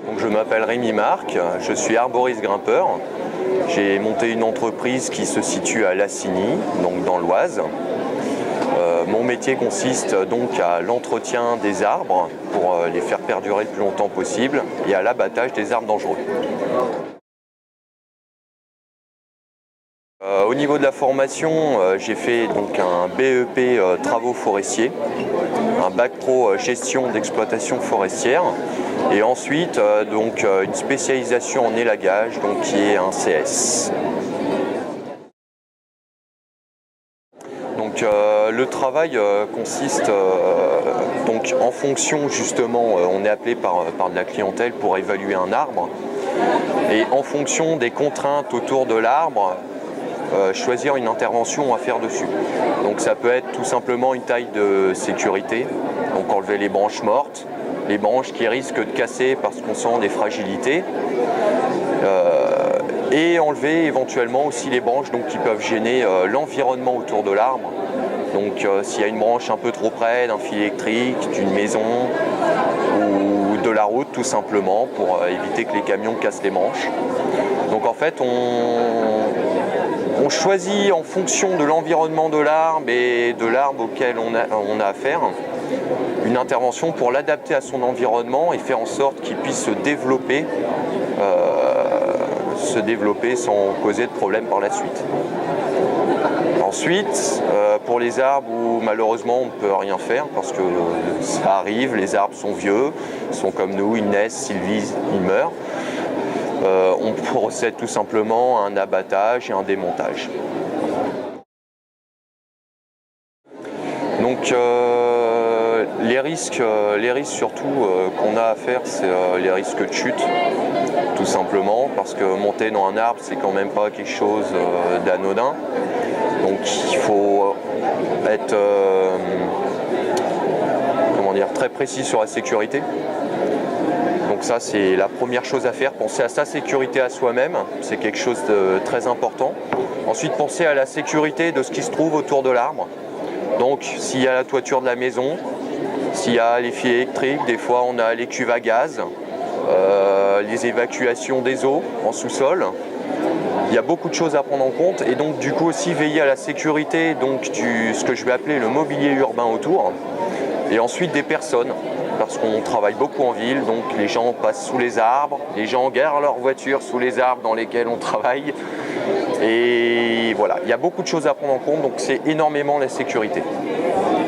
Donc, je m'appelle Rémi Marc, je suis arboriste grimpeur. J'ai monté une entreprise qui se situe à Lassigny, donc dans l'Oise. Mon métier consiste donc à l'entretien des arbres pour les faire perdurer le plus longtemps possible et à l'abattage des arbres dangereux. Au niveau de la formation, j'ai fait donc un BEP travaux forestiers, un bac pro gestion d'exploitation forestière et ensuite donc une spécialisation en élagage, donc qui est un CS. Donc le travail consiste donc en fonction justement, on est appelé par de la clientèle pour évaluer un arbre et en fonction des contraintes autour de l'arbre, choisir une intervention à faire dessus. Donc ça peut être tout simplement une taille de sécurité, donc enlever les branches mortes, les branches qui risquent de casser parce qu'on sent des fragilités, et enlever éventuellement aussi les branches donc, qui peuvent gêner l'environnement autour de l'arbre. Donc s'il y a une branche un peu trop près d'un fil électrique, d'une maison ou de la route tout simplement pour éviter que les camions cassent les branches. Donc en fait on choisit en fonction de l'environnement de l'arbre et de l'arbre auquel on a affaire une intervention pour l'adapter à son environnement et faire en sorte qu'il puisse se développer sans causer de problème par la suite. Ensuite, pour les arbres où malheureusement on ne peut rien faire parce que ça arrive, les arbres sont vieux, sont comme nous, ils naissent, ils vivent, ils meurent. On procède tout simplement à un abattage et un démontage. Donc les risques surtout qu'on a à faire, c'est les risques de chute, tout simplement, parce que monter dans un arbre, c'est quand même pas quelque chose d'anodin. Donc il faut être très précis sur la sécurité. Donc ça, c'est la première chose à faire, penser à sa sécurité à soi-même, c'est quelque chose de très important. Ensuite, penser à la sécurité de ce qui se trouve autour de l'arbre. Donc s'il y a la toiture de la maison, s'il y a les fils électriques, des fois on a les cuves à gaz, les évacuations des eaux en sous-sol. Il y a beaucoup de choses à prendre en compte et donc du coup aussi veiller à la sécurité donc ce que je vais appeler le mobilier urbain autour et ensuite des personnes. Parce qu'on travaille beaucoup en ville, donc les gens passent sous les arbres, les gens garent leurs voitures sous les arbres dans lesquels on travaille. Et voilà, il y a beaucoup de choses à prendre en compte, donc c'est énormément la sécurité.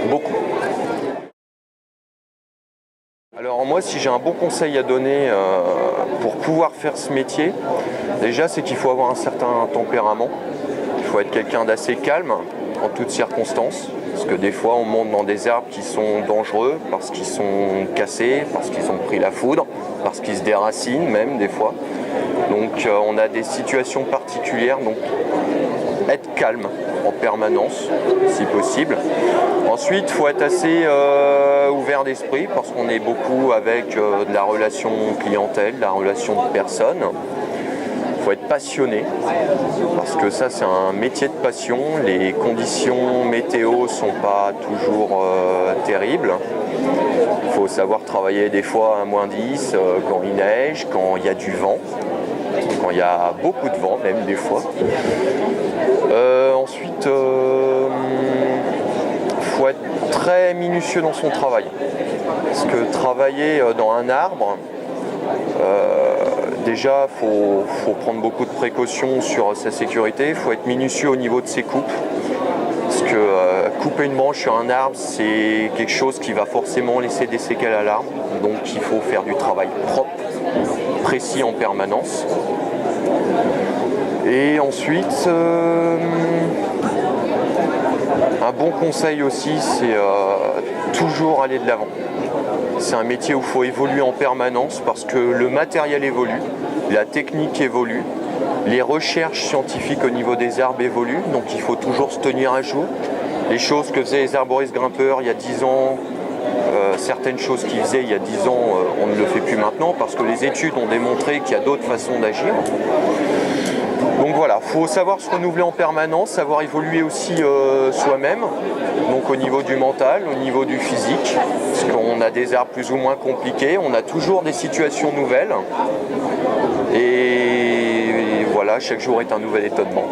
Beaucoup. Alors moi, si j'ai un bon conseil à donner pour pouvoir faire ce métier, déjà c'est qu'il faut avoir un certain tempérament. Il faut être quelqu'un d'assez calme en toutes circonstances. Parce que des fois on monte dans des arbres qui sont dangereux parce qu'ils sont cassés, parce qu'ils ont pris la foudre, parce qu'ils se déracinent même des fois. Donc on a des situations particulières, donc être calme en permanence si possible. Ensuite il faut être assez ouvert d'esprit parce qu'on est beaucoup avec de la relation clientèle, de la relation de personnes. Il faut être passionné, parce que ça c'est un métier de passion. Les conditions météo sont pas toujours terribles. Il faut savoir travailler des fois à -10, quand il neige, quand il y a du vent, quand il y a beaucoup de vent même des fois. Ensuite, il faut être très minutieux dans son travail. Parce que travailler dans un arbre, déjà, il faut prendre beaucoup de précautions sur sa sécurité, il faut être minutieux au niveau de ses coupes. Parce que couper une branche sur un arbre, c'est quelque chose qui va forcément laisser des séquelles à l'arbre. Donc il faut faire du travail propre, précis en permanence. Et ensuite, un bon conseil aussi, c'est toujours aller de l'avant. C'est un métier où il faut évoluer en permanence parce que le matériel évolue, la technique évolue, les recherches scientifiques au niveau des arbres évoluent, donc il faut toujours se tenir à jour. Les choses que faisaient les arboristes grimpeurs il y a 10 ans, certaines choses qu'ils faisaient il y a 10 ans, on ne le fait plus maintenant parce que les études ont démontré qu'il y a d'autres façons d'agir. Donc Donc voilà, il faut savoir se renouveler en permanence, savoir évoluer aussi soi-même, donc au niveau du mental, au niveau du physique, parce qu'on a des arts plus ou moins compliqués, on a toujours des situations nouvelles, et voilà, chaque jour est un nouvel étonnement.